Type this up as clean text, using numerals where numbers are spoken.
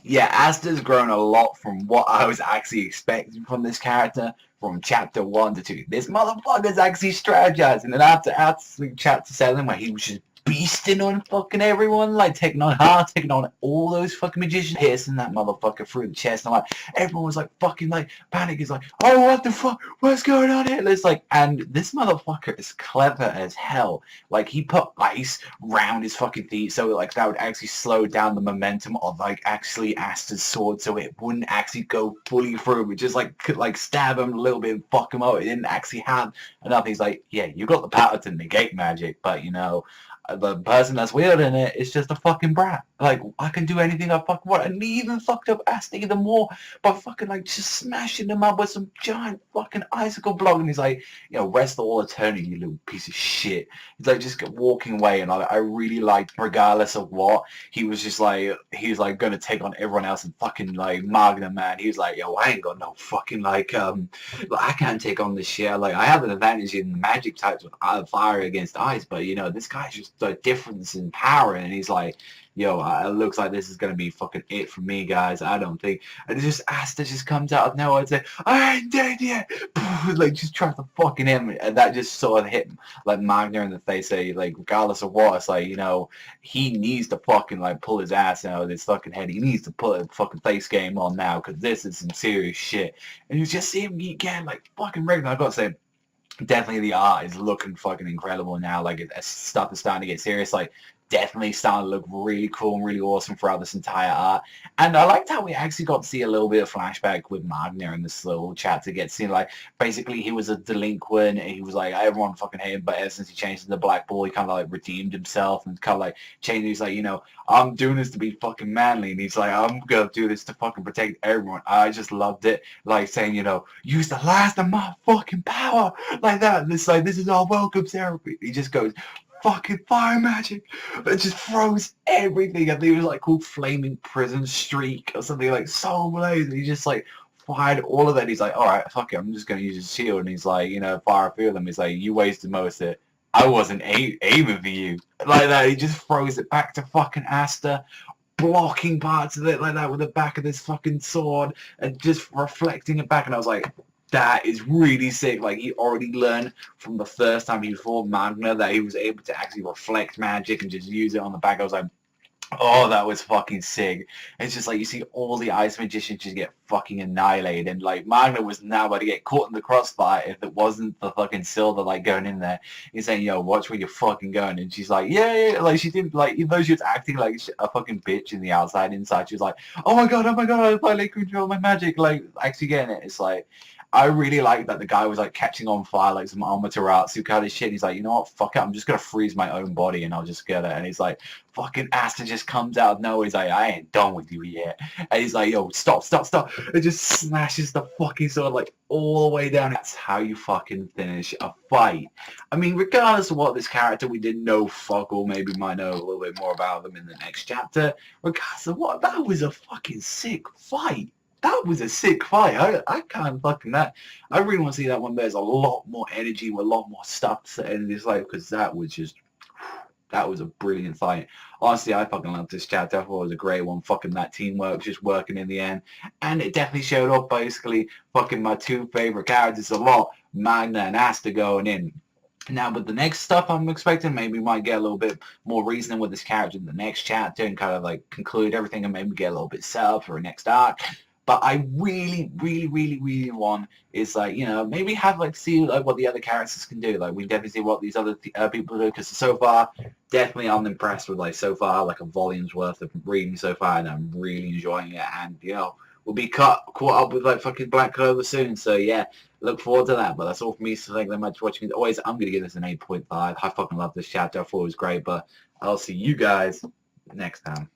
Yeah, Asta's grown a lot from what I was actually expecting from this character from chapter 1 to 2. This motherfucker's actually strategizing, and after chapter 7 where he was just beasting on fucking everyone, like taking on her, taking on all those fucking magicians, piercing that motherfucker through the chest, and like everyone was like fucking like panic is like, oh what the fuck, what's going on here? And it's like, and this motherfucker is clever as hell. Like he put ice round his fucking feet so like that would actually slow down the momentum of like actually Asta's sword so it wouldn't actually go fully through. It just like could like stab him a little bit and fuck him up. It didn't actually have enough. He's like, yeah, you got the power to negate magic, but you know, the person that's wielding it is just a fucking brat. Like, I can do anything I fucking want. And he even fucked up Asta even more by fucking, like, just smashing him up with some giant fucking icicle block. And he's like, you know, rest all eternity, you little piece of shit. He's like, just walking away. And I really liked, regardless of what, he was just like, he was like, gonna take on everyone else and fucking, like, Magna, man. He was like, yo, I ain't got no fucking, like, I can't take on this shit. Like, I have an advantage in magic types with fire against ice, but, you know, this guy's just the difference in power, and he's like, yo, it looks like this is gonna be fucking it for me, guys. I don't think. And just Asta just comes out of nowhere and say, I ain't dead yet. Like just tries to fucking him, and that just sort of hit like Magna in the face. Say like, regardless of what, it's like, you know, he needs to fucking like pull his ass out of his fucking head. He needs to put a fucking face game on now because this is some serious shit. And you just see him again, like fucking regular. I gotta say, definitely the art is looking fucking incredible now. Like stuff is starting to get serious. Like definitely starting to look really cool and really awesome throughout this entire art. And I liked how we actually got to see a little bit of flashback with Magna in this little chapter. Get to see like basically he was a delinquent and he was like everyone fucking hated him, but ever since he changed into the black ball, he kind of like redeemed himself and kind of like changed. He's like, you know, I'm doing this to be fucking manly, and he's like, I'm gonna do this to fucking protect everyone. I just loved it, like saying, you know, use the last of my fucking power, like that. And it's like, this is our welcome therapy. He just goes, fucking fire magic. It just throws everything. I think it was like called Flaming Prison Streak or something, like so blazing. He just like fired all of that. He's like, all right, fuck it, I'm just gonna use his shield. And he's like, you know, fire a few of them. He's like, you wasted most of it. I wasn't aiming for you. Like that. He just throws it back to fucking Asta, blocking parts of it like that with the back of this fucking sword and just reflecting it back. And I was like, that is really sick. Like, he already learned from the first time he fought Magna that he was able to actually reflect magic and just use it on the back. I was like, oh, that was fucking sick. It's just like you see all the ice magicians just get fucking annihilated, and like Magna was now about to get caught in the crossfire if it wasn't the fucking Silver like going in there. He's saying, yo, watch where you're fucking going. And she's like, yeah. Like she didn't, like, even though she was acting like a fucking bitch in the outside, inside she was like, oh my god, I finally control my magic. Like actually getting it. It's like, I really like that the guy was like catching on fire like some Amaterasu kind of shit. He's like, you know what, fuck it, I'm just gonna freeze my own body and I'll just get it. And he's like, fucking Asta just comes out of nowhere. He's like, I ain't done with you yet. And he's like, yo, stop. It just smashes the fucking sword like all the way down. That's how you fucking finish a fight. I mean, regardless of what this character we didn't know fuck all, maybe might know a little bit more about them in the next chapter. Regardless of what, that was a fucking sick fight. That was a sick fight. I can't fucking that. I really want to see that one. There's a lot more energy with a lot more stuff in this life because that was just, that was a brilliant fight. Honestly, I fucking loved this chapter. I thought it was a great one. Fucking that teamwork just working in the end. And it definitely showed up basically fucking my two favorite characters a lot, Magna and Asta going in. Now, with the next stuff I'm expecting, maybe we might get a little bit more reasoning with this character in the next chapter and kind of like conclude everything and maybe get a little bit set up for a next arc. But I really want is like, you know, maybe have like see like what the other characters can do. Like we definitely see what these other people do because so far, definitely I'm impressed with like so far like a volume's worth of reading so far, and I'm really enjoying it. And you know, we'll be caught up with like fucking Black Clover soon. So yeah, look forward to that. But that's all for me. So thank you very much for watching. As always, I'm gonna give this an 8.5. I fucking love this chapter. I thought it was great. But I'll see you guys next time.